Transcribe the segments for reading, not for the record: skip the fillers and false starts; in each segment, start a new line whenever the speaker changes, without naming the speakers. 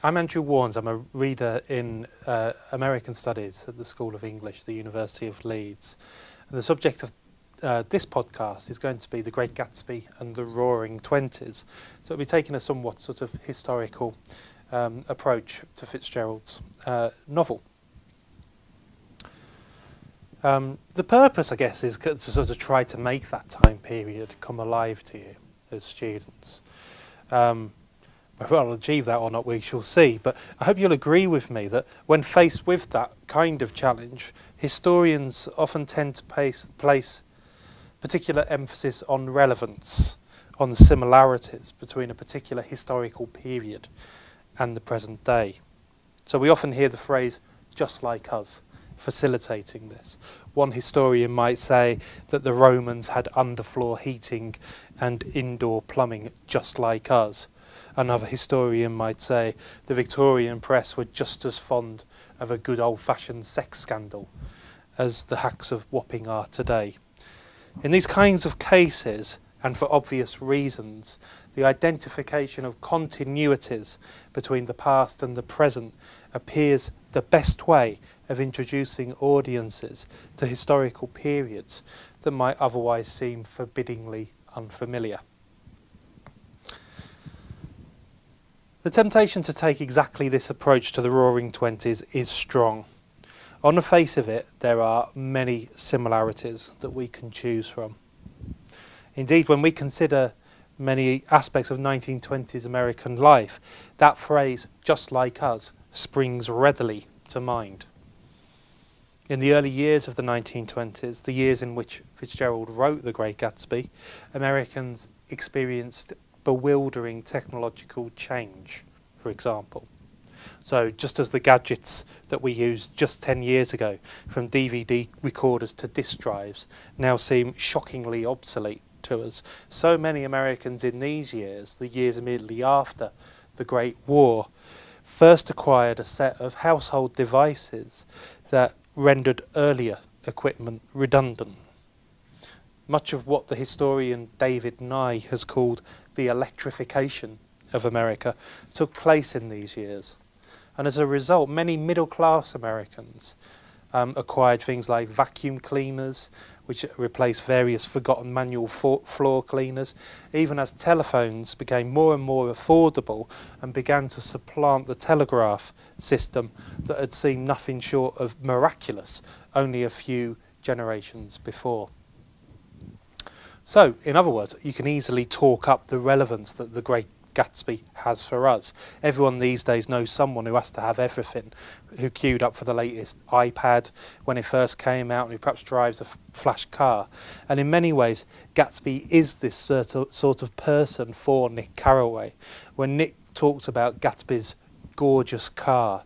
I'm Andrew Warnes. I'm a reader in American Studies at the School of English, the University of Leeds. And the subject of this podcast is going to be The Great Gatsby and the Roaring Twenties. So it'll be taking a somewhat sort of historical approach to Fitzgerald's novel. The purpose, I guess, is to sort of try to make that time period come alive to you as students. Whether I'll achieve that or not, we shall see. But I hope you'll agree with me that when faced with that kind of challenge, historians often tend to place particular emphasis on relevance, on the similarities between a particular historical period and the present day. So we often hear the phrase, just like us, facilitating this. One historian might say that the Romans had underfloor heating and indoor plumbing just like us. Another historian might say the Victorian press were just as fond of a good old-fashioned sex scandal as the hacks of Wapping are today. In these kinds of cases, and for obvious reasons, the identification of continuities between the past and the present appears the best way of introducing audiences to historical periods that might otherwise seem forbiddingly unfamiliar. The temptation to take exactly this approach to the Roaring Twenties is strong. On the face of it, there are many similarities that we can choose from. Indeed, when we consider many aspects of 1920s American life, that phrase, just like us, springs readily to mind. In the early years of the 1920s, the years in which Fitzgerald wrote The Great Gatsby, Americans experienced bewildering technological change, for example. So just as the gadgets that we used just 10 years ago, from DVD recorders to disk drives, now seem shockingly obsolete to us, so many Americans in these years, the years immediately after the Great War, first acquired a set of household devices that rendered earlier equipment redundant. Much of what the historian David Nye has called the electrification of America took place in these years. And as a result, many middle-class Americans acquired things like vacuum cleaners, which replaced various forgotten manual floor cleaners, even as telephones became more and more affordable and began to supplant the telegraph system that had seemed nothing short of miraculous only a few generations before. So, in other words, you can easily talk up the relevance that The Great Gatsby has for us. Everyone these days knows someone who has to have everything, who queued up for the latest iPad when it first came out, and who perhaps drives a flash car. And in many ways, Gatsby is this sort of person for Nick Carraway. When Nick talks about Gatsby's gorgeous car,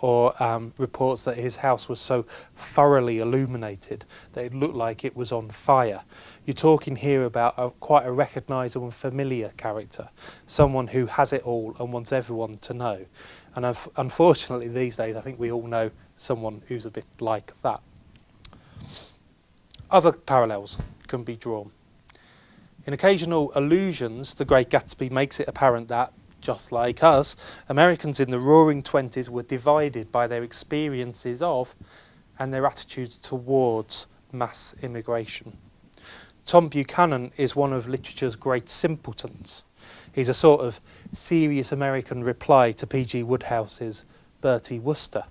or reports that his house was so thoroughly illuminated that it looked like it was on fire. You're talking here about quite a recognisable and familiar character, someone who has it all and wants everyone to know. And unfortunately these days I think we all know someone who's a bit like that. Other parallels can be drawn. In occasional allusions, The Great Gatsby makes it apparent that, just like us, Americans in the Roaring Twenties were divided by their experiences of and their attitudes towards mass immigration. Tom Buchanan is one of literature's great simpletons. He's a sort of serious American reply to P.G. Wodehouse's Bertie Wooster.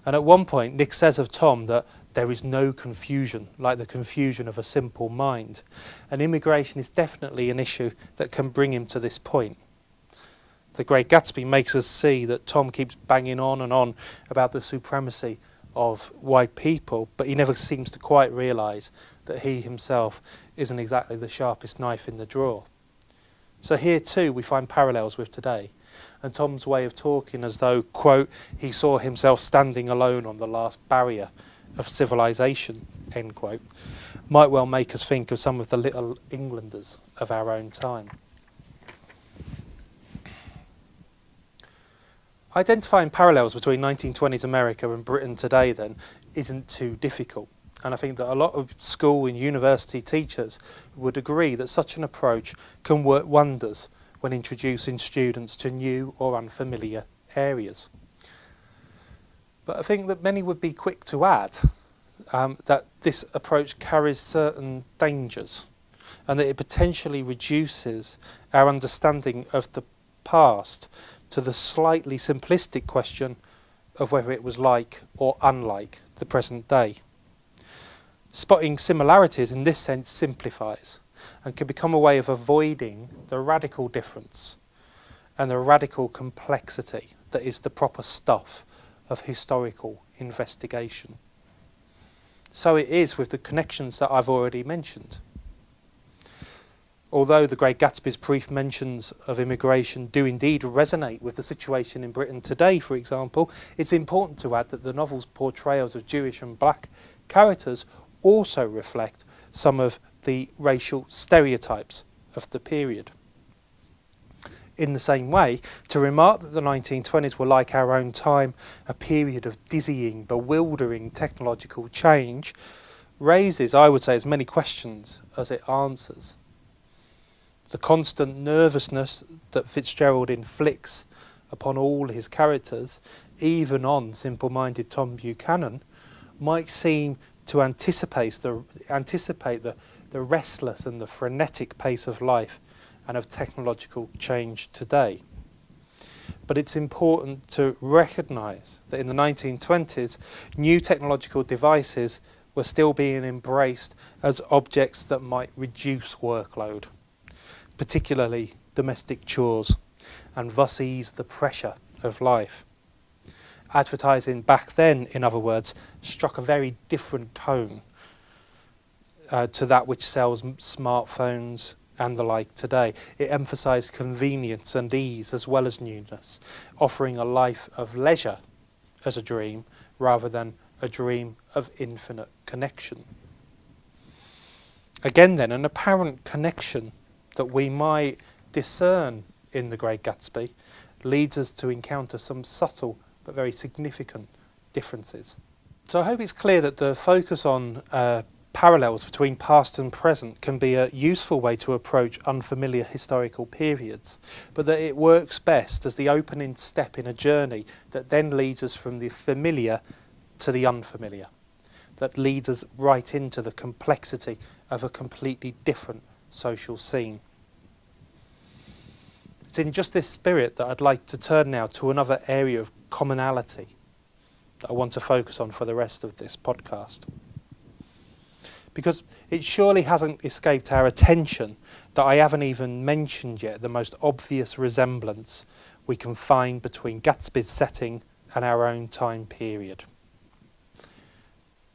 And at one point, Nick says of Tom that there is no confusion like the confusion of a simple mind. And immigration is definitely an issue that can bring him to this point. The Great Gatsby makes us see that Tom keeps banging on and on about the supremacy of white people, but he never seems to quite realise that he himself isn't exactly the sharpest knife in the drawer. So here too we find parallels with today, and Tom's way of talking as though, quote, he saw himself standing alone on the last barrier of civilization, end quote, might well make us think of some of the Little Englanders of our own time. Identifying parallels between 1920s America and Britain today, then, isn't too difficult. And I think that a lot of school and university teachers would agree that such an approach can work wonders when introducing students to new or unfamiliar areas. But I think that many would be quick to add that this approach carries certain dangers, and that it potentially reduces our understanding of the past to the slightly simplistic question of whether it was like or unlike the present day. Spotting similarities in this sense simplifies and can become a way of avoiding the radical difference and the radical complexity that is the proper stuff of historical investigation. So it is with the connections that I've already mentioned. Although The Great Gatsby's brief mentions of immigration do indeed resonate with the situation in Britain today, for example, it's important to add that the novel's portrayals of Jewish and black characters also reflect some of the racial stereotypes of the period. In the same way, to remark that the 1920s were like our own time, a period of dizzying, bewildering technological change, raises, I would say, as many questions as it answers. The constant nervousness that Fitzgerald inflicts upon all his characters, even on simple-minded Tom Buchanan, might seem to anticipate the restless and the frenetic pace of life and of technological change today. But it's important to recognise that in the 1920s, new technological devices were still being embraced as objects that might reduce workload, particularly domestic chores, and thus ease the pressure of life. Advertising back then, in other words, struck a very different tone to that which sells smartphones and the like today. It emphasised convenience and ease as well as newness, offering a life of leisure as a dream rather than a dream of infinite connection. Again then, an apparent connection that we might discern in The Great Gatsby leads us to encounter some subtle but very significant differences. So I hope it's clear that the focus on parallels between past and present can be a useful way to approach unfamiliar historical periods, but that it works best as the opening step in a journey that then leads us from the familiar to the unfamiliar, that leads us right into the complexity of a completely different social scene. It's in just this spirit that I'd like to turn now to another area of commonality that I want to focus on for the rest of this podcast. Because it surely hasn't escaped our attention that I haven't even mentioned yet the most obvious resemblance we can find between Gatsby's setting and our own time period.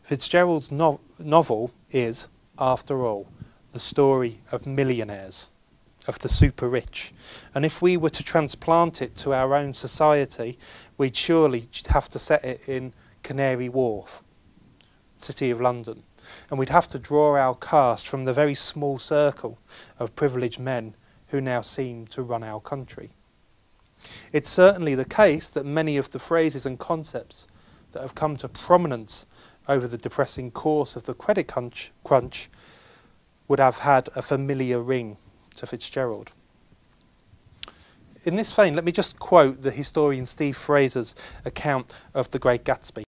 Fitzgerald's novel is, after all, the story of millionaires, of the super rich, and if we were to transplant it to our own society, we'd surely have to set it in Canary Wharf, City of London, and we'd have to draw our cast from the very small circle of privileged men who now seem to run our country. It's certainly the case that many of the phrases and concepts that have come to prominence over the depressing course of the credit crunch would have had a familiar ring to Fitzgerald. In this vein, let me just quote the historian Steve Fraser's account of The Great Gatsby.